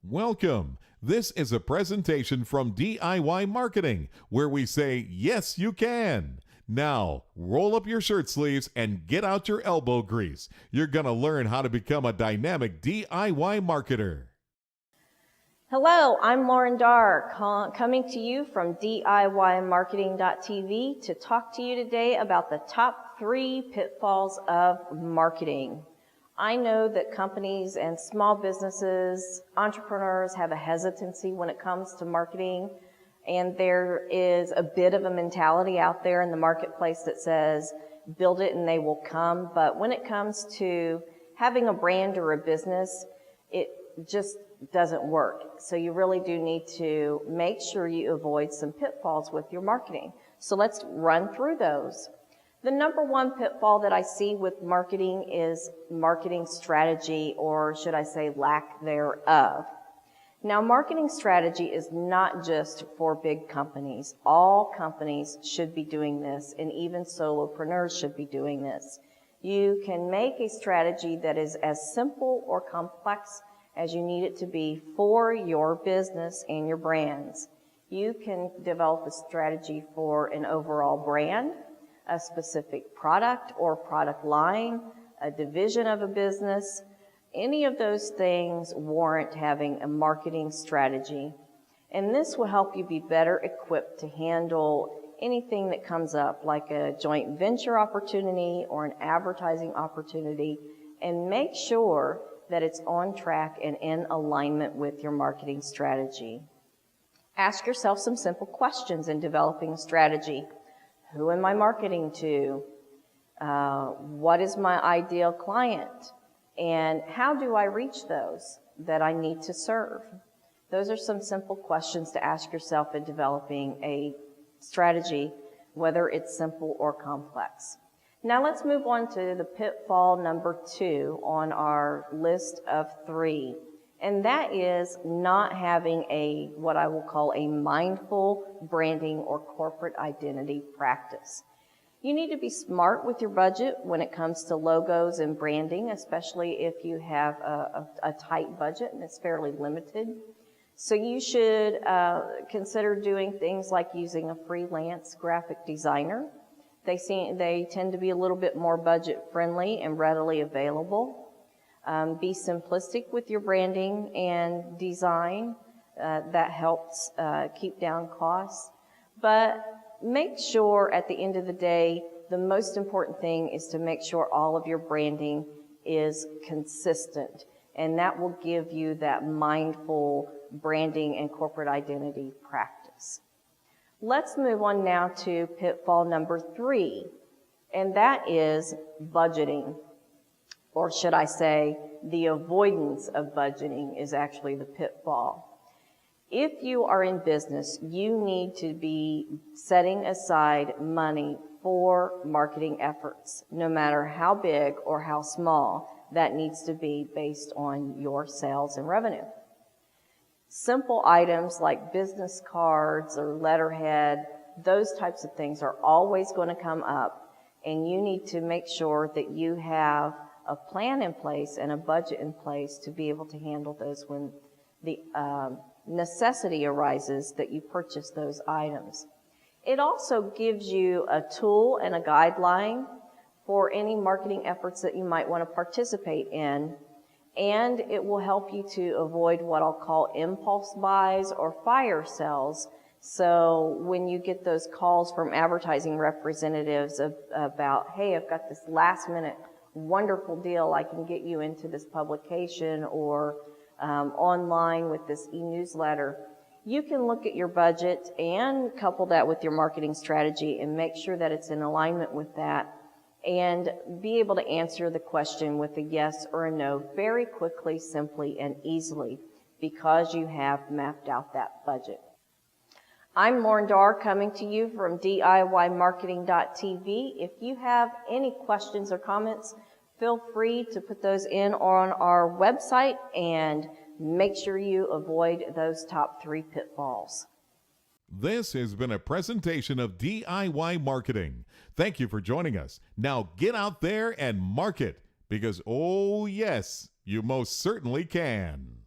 Welcome. This is a presentation from DIY Marketing, where we say, yes, you can. Now, roll up your shirt sleeves and get out your elbow grease. You're going to learn how to become a dynamic DIY marketer. Hello, I'm Lauren Darr, coming to you from DIYmarketing.tv to talk to you today about the top 3 pitfalls of marketing. I know that companies and small businesses, entrepreneurs have a hesitancy when it comes to marketing, and there is a bit of a mentality out there in the marketplace that says, build it and they will come. But when it comes to having a brand or a business, it just doesn't work. So you really do need to make sure you avoid some pitfalls with your marketing. So let's run through those. The number 1 pitfall that I see with marketing is marketing strategy, or should I say lack thereof. Now, marketing strategy is not just for big companies. All companies should be doing this, and even solopreneurs should be doing this. You can make a strategy that is as simple or complex as you need it to be for your business and your brands. You can develop a strategy for an overall brand, a specific product or product line, a division of a business. Any of those things warrant having a marketing strategy. And this will help you be better equipped to handle anything that comes up, like a joint venture opportunity or an advertising opportunity, and make sure that it's on track and in alignment with your marketing strategy. Ask yourself some simple questions in developing a strategy. Who am I marketing to? What is my ideal client? And how do I reach those that I need to serve? Those are some simple questions to ask yourself in developing a strategy, whether it's simple or complex. Now let's move on to the pitfall number 2 on our list of 3. And that is not having what I will call a mindful branding or corporate identity practice. You need to be smart with your budget when it comes to logos and branding, especially if you have a tight budget and it's fairly limited. So you should consider doing things like using a freelance graphic designer. They tend to be a little bit more budget friendly and readily available. Be simplistic with your branding and design. That helps keep down costs. But make sure at the end of the day, the most important thing is to make sure all of your branding is consistent. And that will give you that mindful branding and corporate identity practice. Let's move on now to pitfall number 3, and that is budgeting. Or should I say, the avoidance of budgeting is actually the pitfall. If you are in business, you need to be setting aside money for marketing efforts, no matter how big or how small. That needs to be based on your sales and revenue. Simple items like business cards or letterhead, those types of things are always going to come up, and you need to make sure that you have a plan in place and a budget in place to be able to handle those when the necessity arises that you purchase those items. It also gives you a tool and a guideline for any marketing efforts that you might want to participate in, and it will help you to avoid what I'll call impulse buys or fire sales. So when you get those calls from advertising representatives about, hey, I've got this last minute wonderful deal, I can get you into this publication or online with this e-newsletter, you can look at your budget and couple that with your marketing strategy and make sure that it's in alignment with that, and be able to answer the question with a yes or a no very quickly, simply, and easily, because you have mapped out that budget. I'm Lauren Darr, coming to you from DIYmarketing.tv. If you have any questions or comments, feel free to put those in on our website, and make sure you avoid those top 3 pitfalls. This has been a presentation of DIY Marketing. Thank you for joining us. Now get out there and market, because oh yes, you most certainly can.